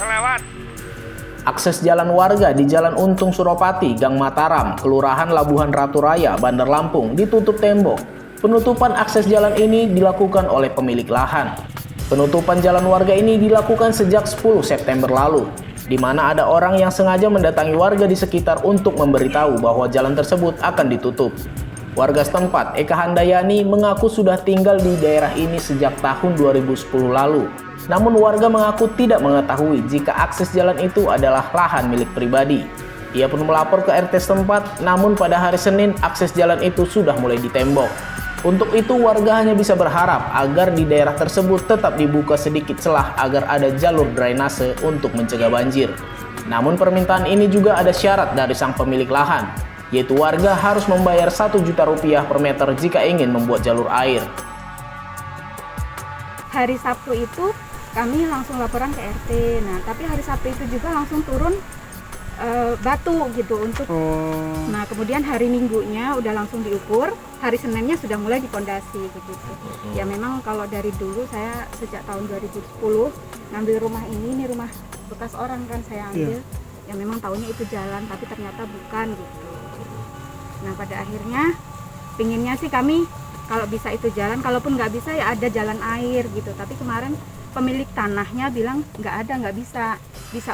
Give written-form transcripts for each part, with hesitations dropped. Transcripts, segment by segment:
Kelewat. Akses jalan warga di Jalan Untung Suropati, Gang Mataram, Kelurahan Labuhan Ratu Raya, Bandar Lampung ditutup tembok. Penutupan akses jalan ini dilakukan oleh pemilik lahan. Penutupan jalan warga ini dilakukan sejak 10 September lalu, di mana ada orang yang sengaja mendatangi warga di sekitar untuk memberitahu bahwa jalan tersebut akan ditutup. Warga setempat, Eka Handayani, mengaku sudah tinggal di daerah ini sejak tahun 2010 lalu. Namun warga mengaku tidak mengetahui jika akses jalan itu adalah lahan milik pribadi. Ia pun melapor ke RT setempat, namun pada hari Senin akses jalan itu sudah mulai ditembok. Untuk itu warga hanya bisa berharap agar di daerah tersebut tetap dibuka sedikit celah agar ada jalur drainase untuk mencegah banjir. Namun permintaan ini juga ada syarat dari sang pemilik lahan, yaitu warga harus membayar Rp1 juta per meter jika ingin membuat jalur air. Hari Sabtu itu kami langsung laporan ke RT. Nah, tapi hari Sabtu itu juga langsung turun batu gitu untuk. Nah, kemudian hari Minggunya udah langsung diukur, hari Seninnya sudah mulai dipondasi begitu. Ya memang kalau dari dulu saya sejak tahun 2010 ngambil rumah ini rumah bekas orang kan saya ambil. Ya memang tahunya itu jalan, tapi ternyata bukan gitu. Nah, pada akhirnya pinginnya sih kami kalau bisa itu jalan, kalaupun nggak bisa ya ada jalan air gitu. Tapi kemarin pemilik tanahnya bilang nggak bisa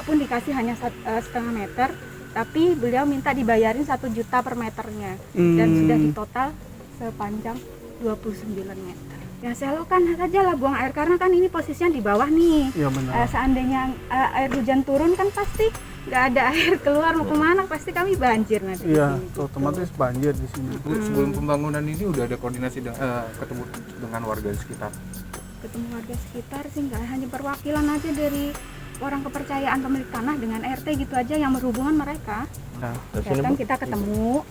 pun dikasih hanya setengah meter, tapi beliau minta dibayarin 1 juta per meternya dan sudah ditotal sepanjang 29 meter. Ya selokan saja lah buang air karena kan ini posisinya di bawah nih. Ya, benar. Seandainya air hujan turun kan pasti nggak ada air keluar, mau kemana pasti kami banjir nanti. Iya, gitu. otomatis banjir di sini. Bu, sebelum pembangunan ini udah ada koordinasi ketemu dengan warga di sekitar. Ketemu warga sekitar sih nggak, hanya perwakilan aja dari orang kepercayaan pemilik tanah dengan RT gitu aja yang berhubungan mereka. Nah, Datang kita ketemu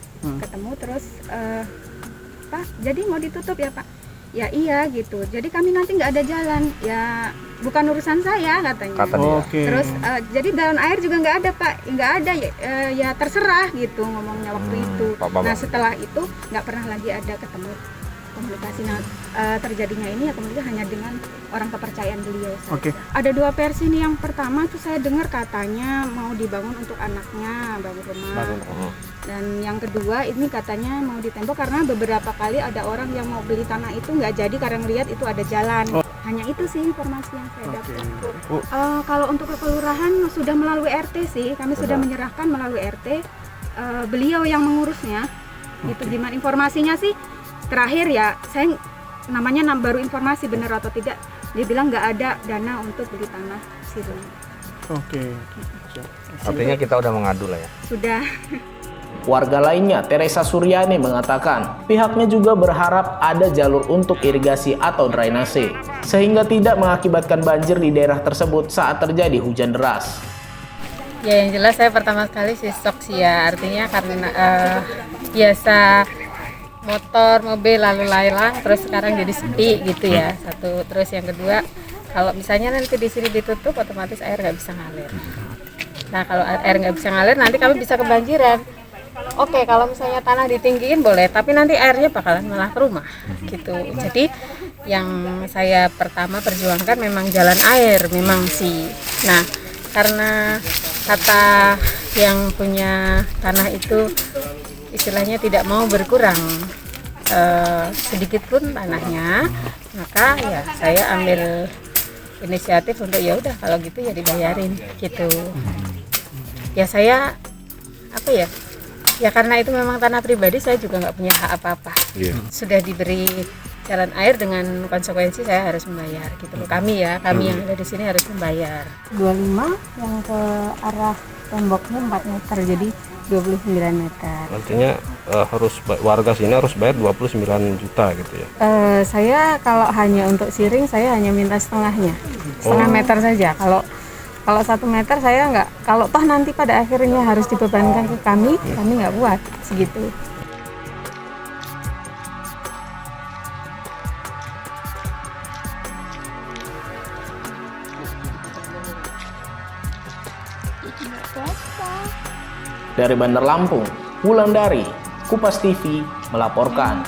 terus Pak, jadi mau ditutup ya Pak? Ya iya gitu. Jadi kami nanti nggak ada jalan. Ya bukan urusan saya katanya. Terus jadi galon air juga nggak ada Pak, nggak ada ya terserah gitu ngomongnya waktu itu. Nah setelah itu nggak pernah lagi ada ketemu komunikasi. Nah terjadinya ini ya kemudian hanya dengan orang kepercayaan beliau. Ada 2 versi nih. Yang pertama tuh saya dengar katanya mau dibangun untuk anaknya, bangun rumah. Dan yang kedua ini katanya mau ditembok karena beberapa kali ada orang yang mau beli tanah itu nggak jadi karena ngelihat itu ada jalan. Hanya itu sih informasi yang saya dapat. Kalau untuk ke kelurahan sudah melalui RT sih, kami sudah menyerahkan melalui RT. Beliau yang mengurusnya. Itu gimana informasinya sih? Terakhir ya, saya namanya baru informasi benar atau tidak. Dia bilang nggak ada dana untuk beli tanah Sirung. Artinya kita udah mengadu lah ya? Sudah. Warga lainnya, Teresa Suryani, mengatakan pihaknya juga berharap ada jalur untuk irigasi atau drainase, sehingga tidak mengakibatkan banjir di daerah tersebut saat terjadi hujan deras. Ya yang jelas saya pertama sekali sih shock sih ya, artinya karena biasa motor, mobil lalu lalang, terus sekarang jadi sepi gitu ya. Satu, terus yang kedua, kalau misalnya nanti di sini ditutup, otomatis air nggak bisa ngalir. Nah kalau air nggak bisa ngalir, nanti kami bisa kebanjiran. Oke, kalau misalnya tanah ditinggiin boleh, tapi nanti airnya bakalan malah ke rumah gitu. Jadi yang saya pertama perjuangkan memang jalan air, memang sih. Nah karena kata yang punya tanah itu istilahnya tidak mau berkurang sedikit pun tanahnya, maka ya saya ambil inisiatif untuk ya udah kalau gitu ya dibayarin gitu. Ya saya apa ya? Ya karena itu memang tanah pribadi, saya juga nggak punya hak apa-apa. Sudah diberi jalan air dengan konsekuensi saya harus membayar gitu loh. Kami yang ada di sini harus membayar. 25 yang ke arah temboknya 4 meter, jadi 29 meter. Artinya harus warga sini harus bayar 29 juta gitu ya? Saya kalau hanya untuk Siring saya hanya minta setengahnya, setengah meter saja. Kalau 1 meter saya nggak, kalau toh nanti pada akhirnya harus dibebankan ke kami nggak buat segitu. Dari Bandar Lampung, Wulandari, Kupas TV melaporkan.